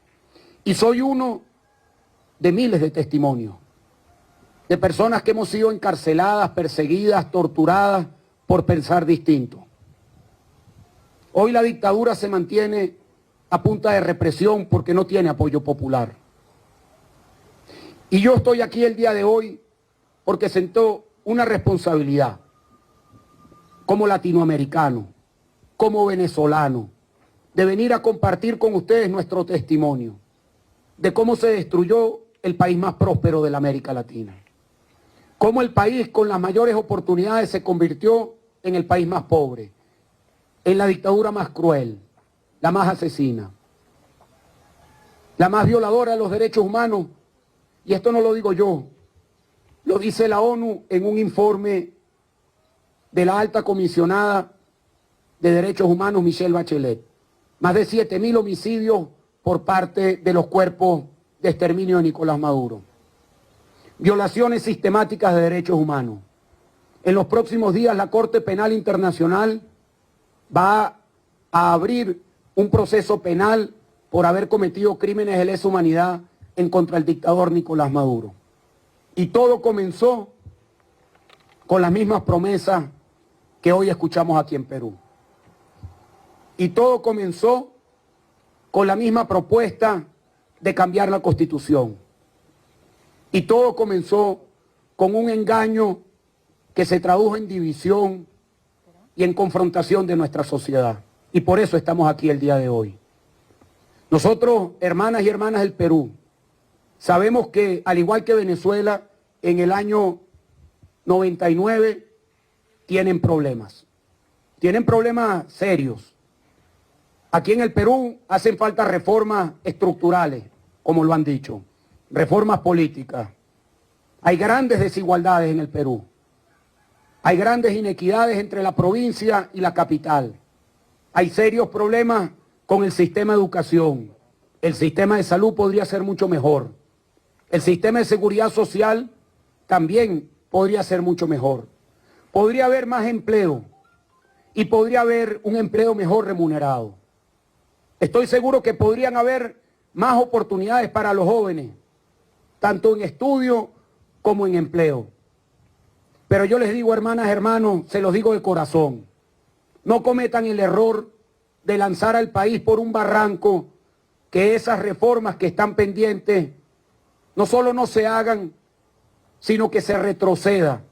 Y soy uno de miles de testimonios, de personas que hemos sido encarceladas, perseguidas, torturadas por pensar distinto. Hoy la dictadura se mantiene a punta de represión porque no tiene apoyo popular. Y yo estoy aquí el día de hoy porque siento una responsabilidad como latinoamericano, como venezolano, de venir a compartir con ustedes nuestro testimonio de cómo se destruyó el país más próspero de la América Latina. Cómo el país con las mayores oportunidades se convirtió en el país más pobre, en la dictadura más cruel, la más asesina, la más violadora de los derechos humanos. Y esto no lo digo yo, lo dice la ONU en un informe de la alta comisionada de Derechos Humanos, Michelle Bachelet. Más de 7.000 homicidios por parte de los cuerpos de exterminio de Nicolás Maduro. Violaciones sistemáticas de derechos humanos. En los próximos días la Corte Penal Internacional va a abrir un proceso penal por haber cometido crímenes de lesa humanidad en contra del dictador Nicolás Maduro. Y todo comenzó con las mismas promesas que hoy escuchamos aquí en Perú. Y todo comenzó con la misma propuesta de cambiar la Constitución. Y todo comenzó con un engaño que se tradujo en división y en confrontación de nuestra sociedad. Y por eso estamos aquí el día de hoy. Nosotros, hermanas y hermanas del Perú, sabemos que, al igual que Venezuela, en el año 99 tienen problemas. Tienen problemas serios. Aquí en el Perú hacen falta reformas estructurales, como lo han dicho, reformas políticas. Hay grandes desigualdades en el Perú. Hay grandes inequidades entre la provincia y la capital. Hay serios problemas con el sistema de educación. El sistema de salud podría ser mucho mejor. El sistema de seguridad social también podría ser mucho mejor. Podría haber más empleo y podría haber un empleo mejor remunerado. Estoy seguro que podrían haber más oportunidades para los jóvenes, tanto en estudio como en empleo. Pero yo les digo, hermanas, hermanos, se los digo de corazón, no cometan el error de lanzar al país por un barranco, que esas reformas que están pendientes no solo no se hagan, sino que se retroceda.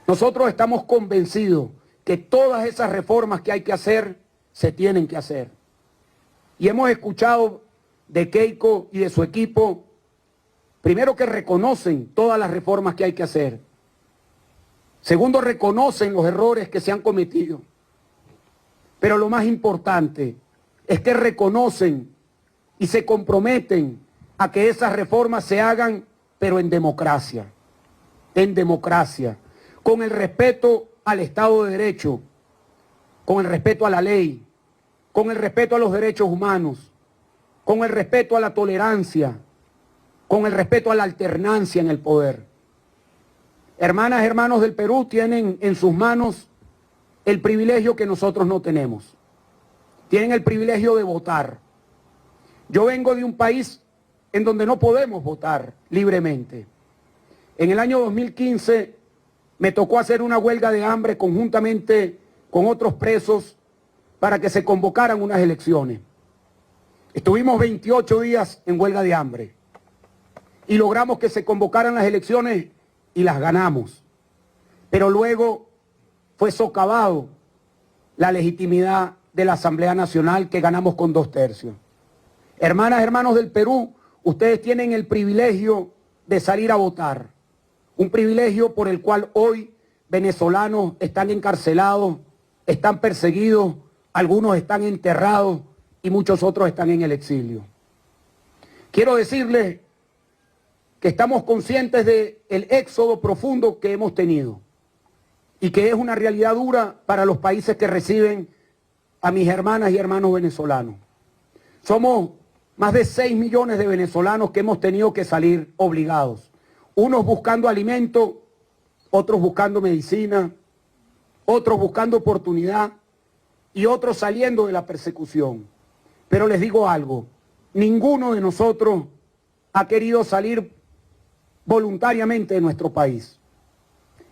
Nosotros estamos convencidos que todas esas reformas que hay que hacer, se tienen que hacer. Y hemos escuchado de Keiko y de su equipo, primero, que reconocen todas las reformas que hay que hacer. Segundo, reconocen los errores que se han cometido. Pero lo más importante es que reconocen y se comprometen a que esas reformas se hagan, pero en democracia, con el respeto al Estado de Derecho, con el respeto a la ley, con el respeto a los derechos humanos, con el respeto a la tolerancia, con el respeto a la alternancia en el poder. Hermanas, hermanos del Perú tienen en sus manos el privilegio que nosotros no tenemos. Tienen el privilegio de votar. Yo vengo de un país en donde no podemos votar libremente. En el año 2015 me tocó hacer una huelga de hambre conjuntamente con otros presos para que se convocaran unas elecciones. Estuvimos 28 días en huelga de hambre y logramos que se convocaran las elecciones y las ganamos. Pero luego fue socavado la legitimidad de la Asamblea Nacional, que ganamos con 2/3. Hermanas, hermanos del Perú, ustedes tienen el privilegio de salir a votar. Un privilegio por el cual hoy venezolanos están encarcelados, están perseguidos, algunos están enterrados y muchos otros están en el exilio. Quiero decirles que estamos conscientes del éxodo profundo que hemos tenido y que es una realidad dura para los países que reciben a mis hermanas y hermanos venezolanos. Somos más de 6 millones de venezolanos que hemos tenido que salir obligados, unos buscando alimento, otros buscando medicina, otros buscando oportunidad y otros saliendo de la persecución. Pero les digo algo, ninguno de nosotros ha querido salir voluntariamente de nuestro país.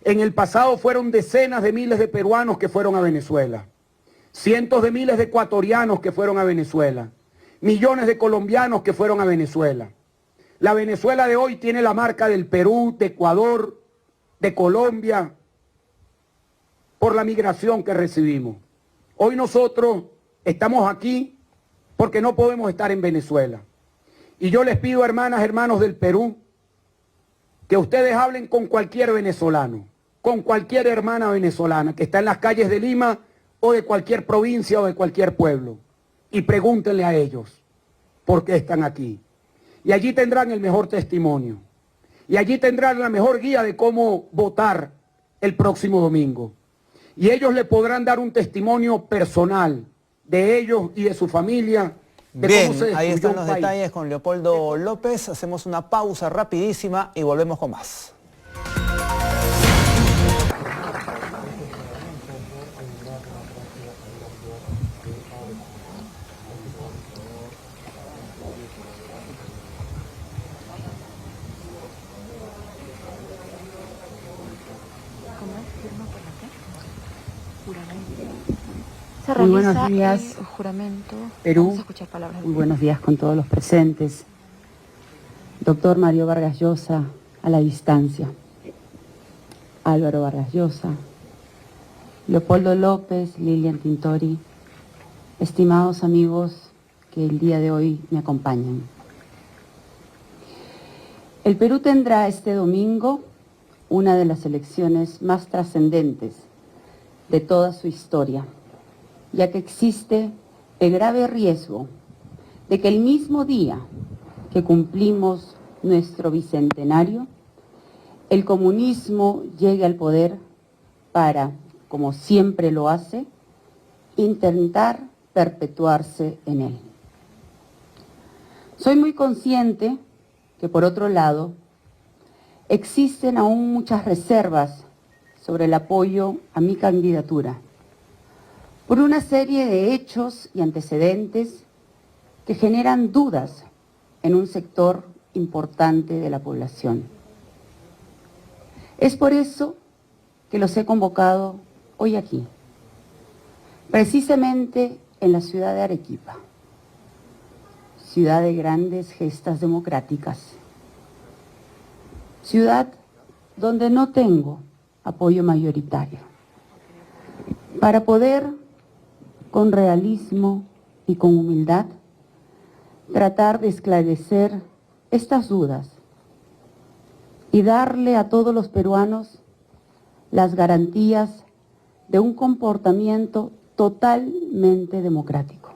En el pasado fueron decenas de miles de peruanos que fueron a Venezuela, cientos de miles de ecuatorianos que fueron a Venezuela, millones de colombianos que fueron a Venezuela. La Venezuela de hoy tiene la marca del Perú, de Ecuador, de Colombia, por la migración que recibimos. Hoy nosotros estamos aquí porque no podemos estar en Venezuela. Y yo les pido, hermanas, hermanos del Perú, que ustedes hablen con cualquier venezolano, con cualquier hermana venezolana que está en las calles de Lima o de cualquier provincia o de cualquier pueblo, y pregúntenle a ellos por qué están aquí. Y allí tendrán el mejor testimonio. Y allí tendrán la mejor guía de cómo votar el próximo domingo. Y ellos le podrán dar un testimonio personal de ellos y de su familia. Bien, ahí están los detalles con Leopoldo López. Hacemos una pausa rapidísima y volvemos con más. Muy buenos días, juramento. Perú. Vamos a escuchar palabras. Muy buenos días con todos los presentes. Doctor Mario Vargas Llosa, a la distancia. Álvaro Vargas Llosa, Leopoldo López, Lilian Tintori, estimados amigos que el día de hoy me acompañan. El Perú tendrá este domingo una de las elecciones más trascendentes de toda su historia, ya que existe el grave riesgo de que el mismo día que cumplimos nuestro bicentenario, el comunismo llegue al poder para, como siempre lo hace, intentar perpetuarse en él. Soy muy consciente que, por otro lado, existen aún muchas reservas sobre el apoyo a mi candidatura, por una serie de hechos y antecedentes que generan dudas en un sector importante de la población. Es por eso que los he convocado hoy aquí, precisamente en la ciudad de Arequipa, ciudad de grandes gestas democráticas, ciudad donde no tengo apoyo mayoritario, para poder, con realismo y con humildad, tratar de esclarecer estas dudas y darle a todos los peruanos las garantías de un comportamiento totalmente democrático.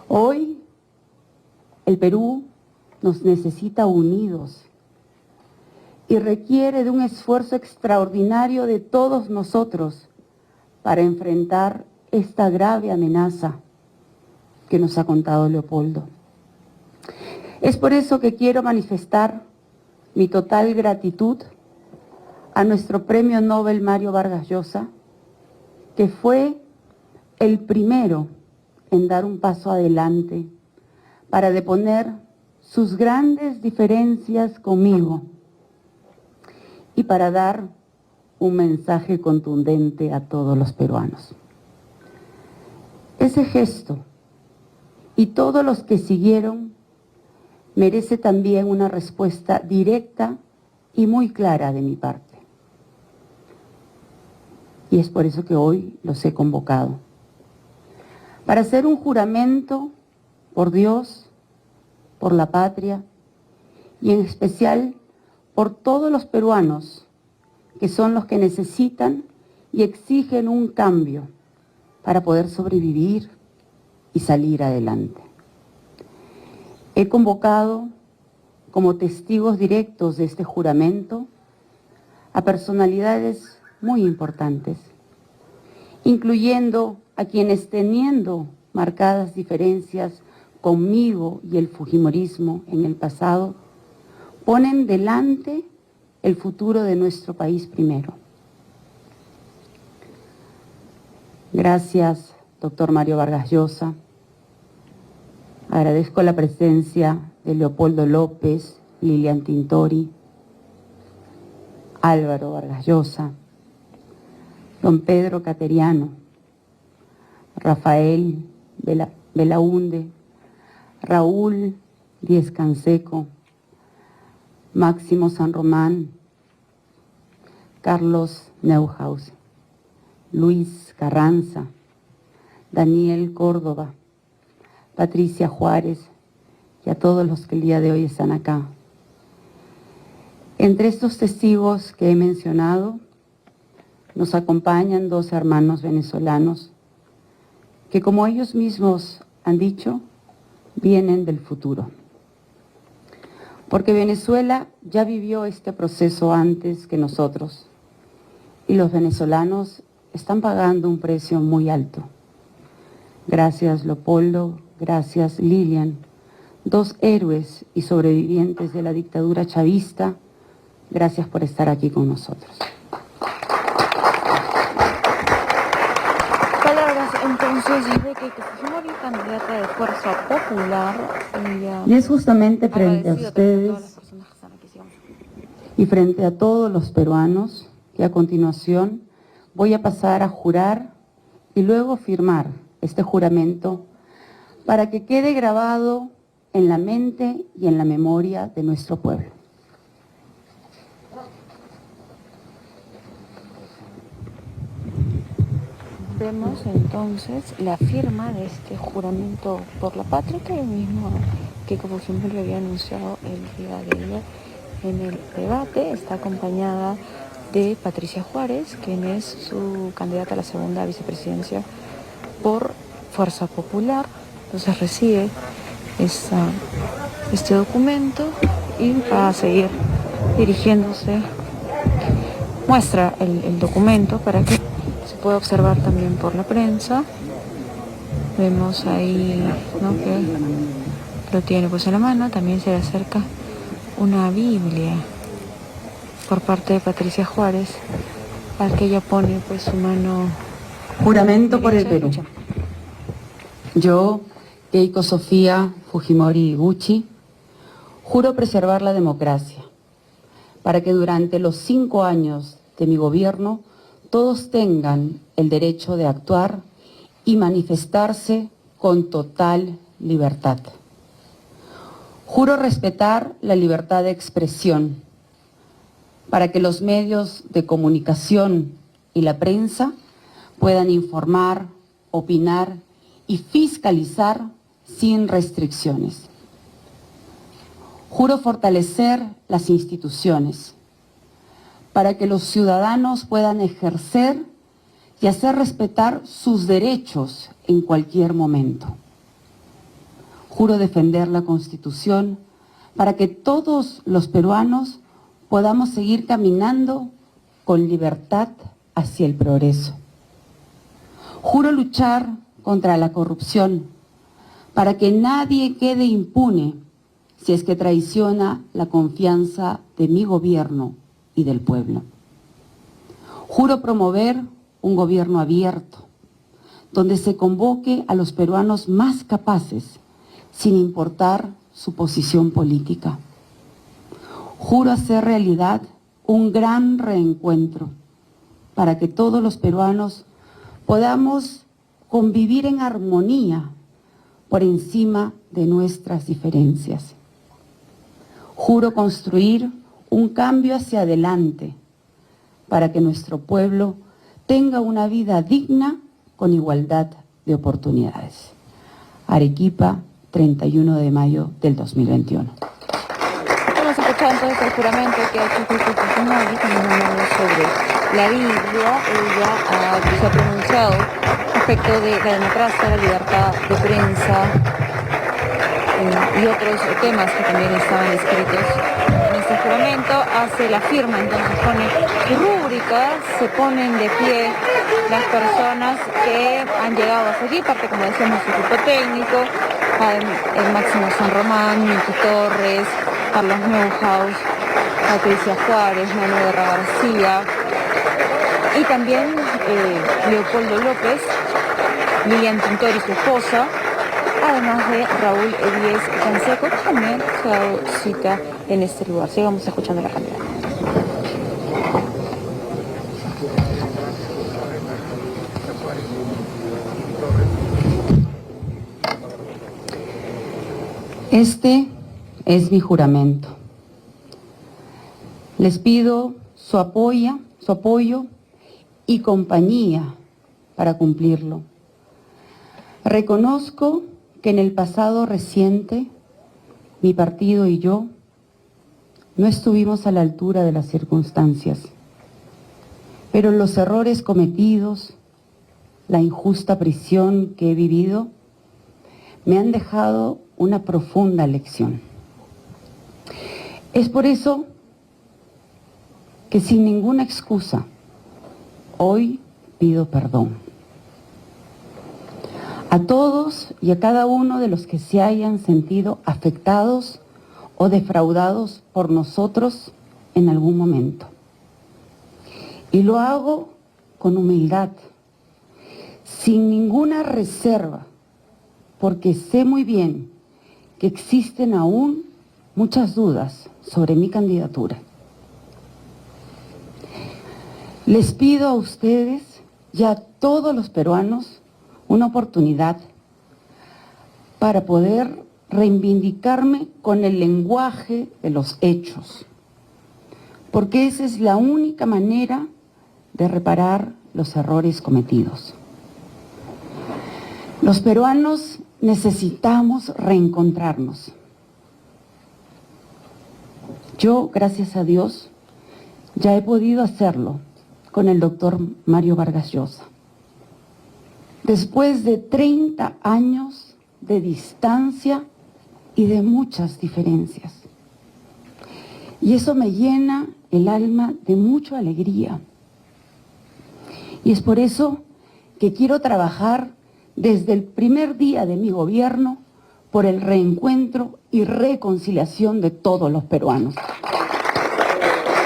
Hoy el Perú nos necesita unidos y requiere de un esfuerzo extraordinario de todos nosotros para enfrentar esta grave amenaza que nos ha contado Leopoldo. Es por eso que quiero manifestar mi total gratitud a nuestro Premio Nobel Mario Vargas Llosa, que fue el primero en dar un paso adelante para deponer sus grandes diferencias conmigo y para dar un mensaje contundente a todos los peruanos. Ese gesto y todos los que siguieron merece también una respuesta directa y muy clara de mi parte. Y es por eso que hoy los he convocado, para hacer un juramento por Dios, por la patria y en especial por todos los peruanos que son los que necesitan y exigen un cambio para poder sobrevivir, y salir adelante. He convocado como testigos directos de este juramento a personalidades muy importantes, incluyendo a quienes, teniendo marcadas diferencias conmigo y el fujimorismo en el pasado, ponen delante el futuro de nuestro país primero. Gracias, doctor Mario Vargas Llosa. Agradezco la presencia de Leopoldo López, Lilian Tintori, Álvaro Vargas Llosa, don Pedro Cateriano, Rafael Belaúnde, Raúl Díez Canseco, Máximo San Román, Carlos Neuhaus, Luis Carranza, Daniel Córdoba, Patricia Juárez y a todos los que el día de hoy están acá. Entre estos testigos que he mencionado, nos acompañan 2 hermanos venezolanos que, como ellos mismos han dicho, vienen del futuro. Porque Venezuela ya vivió este proceso antes que nosotros y los venezolanos están pagando un precio muy alto. Gracias, Leopoldo, gracias, Lilian, 2 héroes y sobrevivientes de la dictadura chavista. Gracias por estar aquí con nosotros. Palabras entonces de Keiko Fujimori, candidata de Fuerza Popular. Y es justamente frente a ustedes y frente a todos los peruanos que a continuación voy a pasar a jurar y luego firmar este juramento para que quede grabado en la mente y en la memoria de nuestro pueblo. Vemos entonces la firma de este juramento por la patria que el mismo Keiko Fujimori había anunciado el día de ayer en el debate. Está acompañada de Patricia Juárez, quien es su candidata a la segunda vicepresidencia por Fuerza Popular. Entonces recibe este documento y va a seguir dirigiéndose. Muestra el documento para que se pueda observar también por la prensa. Vemos ahí, ¿no?, que lo tiene pues en la mano. También se le acerca una Biblia por parte de Patricia Juárez, al que ella pone pues su mano. Juramento por el Perú. Yo, Keiko Sofía Fujimori Iguchi, juro preservar la democracia, para que durante los 5 años de mi gobierno todos tengan el derecho de actuar y manifestarse con total libertad. Juro respetar la libertad de expresión, para que los medios de comunicación y la prensa puedan informar, opinar y fiscalizar sin restricciones. Juro fortalecer las instituciones para que los ciudadanos puedan ejercer y hacer respetar sus derechos en cualquier momento. Juro defender la Constitución para que todos los peruanos podamos seguir caminando con libertad hacia el progreso. Juro luchar contra la corrupción para que nadie quede impune si es que traiciona la confianza de mi gobierno y del pueblo. Juro promover un gobierno abierto, donde se convoque a los peruanos más capaces, sin importar su posición política. Juro hacer realidad un gran reencuentro para que todos los peruanos podamos convivir en armonía por encima de nuestras diferencias. Juro construir un cambio hacia adelante para que nuestro pueblo tenga una vida digna con igualdad de oportunidades. Arequipa, 31 de mayo del 2021. Hemos escuchado entonces el juramento que ha hecho Keiko Fujimori, también hablando sobre la Biblia. Ella se ha pronunciado respecto de la democracia, la libertad de prensa y otros temas que también estaban escritos en este juramento. Hace la firma, entonces pone rúbrica, se ponen de pie las personas que han llegado hasta aquí, parte, como decíamos, su equipo técnico, el Máximo San Román, Miki Torres, Carlos Neuhaus, Patricia Juárez, Manuel García, y también Leopoldo López, Lilian Tintori, su esposa, además de Raúl Díez Canseco, que también se ha dado cita en este lugar. Sigamos escuchando la candidata. Este es mi juramento. Les pido su apoyo y compañía para cumplirlo. Reconozco que en el pasado reciente mi partido y yo no estuvimos a la altura de las circunstancias, pero los errores cometidos, la injusta prisión que he vivido, me han dejado una profunda lección. Es por eso que sin ninguna excusa, hoy pido perdón a todos y a cada uno de los que se hayan sentido afectados o defraudados por nosotros en algún momento. Y lo hago con humildad, sin ninguna reserva, porque sé muy bien que existen aún muchas dudas sobre mi candidatura. Les pido a ustedes y a todos los peruanos una oportunidad para poder reivindicarme con el lenguaje de los hechos, porque esa es la única manera de reparar los errores cometidos. Los peruanos necesitamos reencontrarnos. Yo, gracias a Dios, ya he podido hacerlo con el doctor Mario Vargas Llosa. Después de 30 años de distancia y de muchas diferencias. Y eso me llena el alma de mucha alegría. Y es por eso que quiero trabajar desde el primer día de mi gobierno por el reencuentro y reconciliación de todos los peruanos.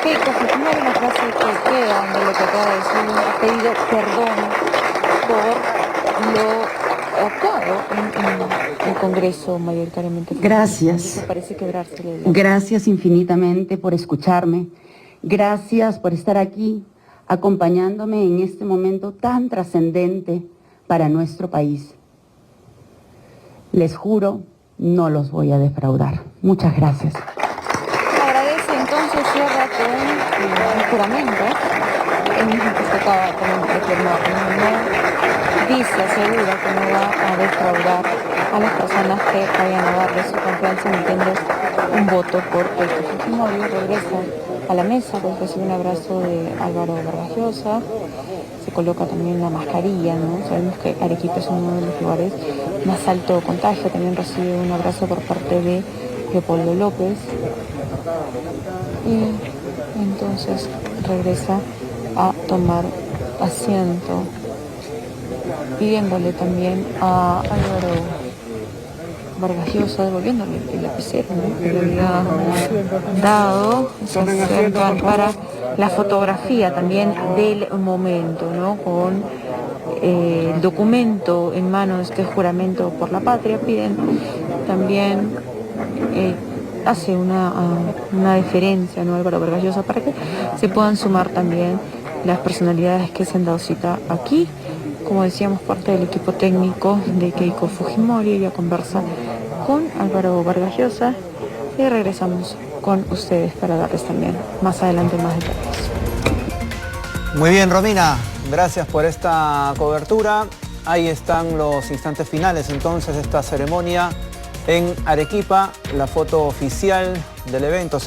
Keiko Fujimori, una frase que queda de lo que acaba de decir, ha pedido perdón por lo actuado en el Congreso mayoritariamente. Gracias. Me parece quebrársele. Gracias infinitamente por escucharme. Gracias por estar aquí acompañándome en este momento tan trascendente para nuestro país. Les juro, no los voy a defraudar. Muchas gracias. Agradece, entonces cierra con el juramento. El mismo que se acaba de firmar. Dice, asegura que no va a defraudar a las personas que vayan a darle su confianza emitiendo un voto por Keiko Fujimori. Regresa a la mesa, pues recibe un abrazo de Álvaro Vargas Llosa. Se coloca también la mascarilla, ¿no? Sabemos que Arequipa es uno de los lugares más alto contagio. También recibe un abrazo por parte de Leopoldo López. Y entonces regresa a tomar asiento, pidiéndole también a Álvaro Vargas Llosa, devolviéndole el lapicero, ¿no?, que le había dado. Se acercan para la fotografía también del momento, ¿no?, con el documento en mano de este juramento por la patria. Piden también, hace una deferencia, ¿no?, Álvaro Vargas Llosa, para que se puedan sumar también las personalidades que se han dado cita aquí. Como decíamos, parte del equipo técnico de Keiko Fujimori. Ella conversa con Álvaro Vargas Llosa y regresamos con ustedes para darles también más adelante más detalles. Muy bien, Romina, gracias por esta cobertura. Ahí están los instantes finales entonces de esta ceremonia en Arequipa, la foto oficial del evento.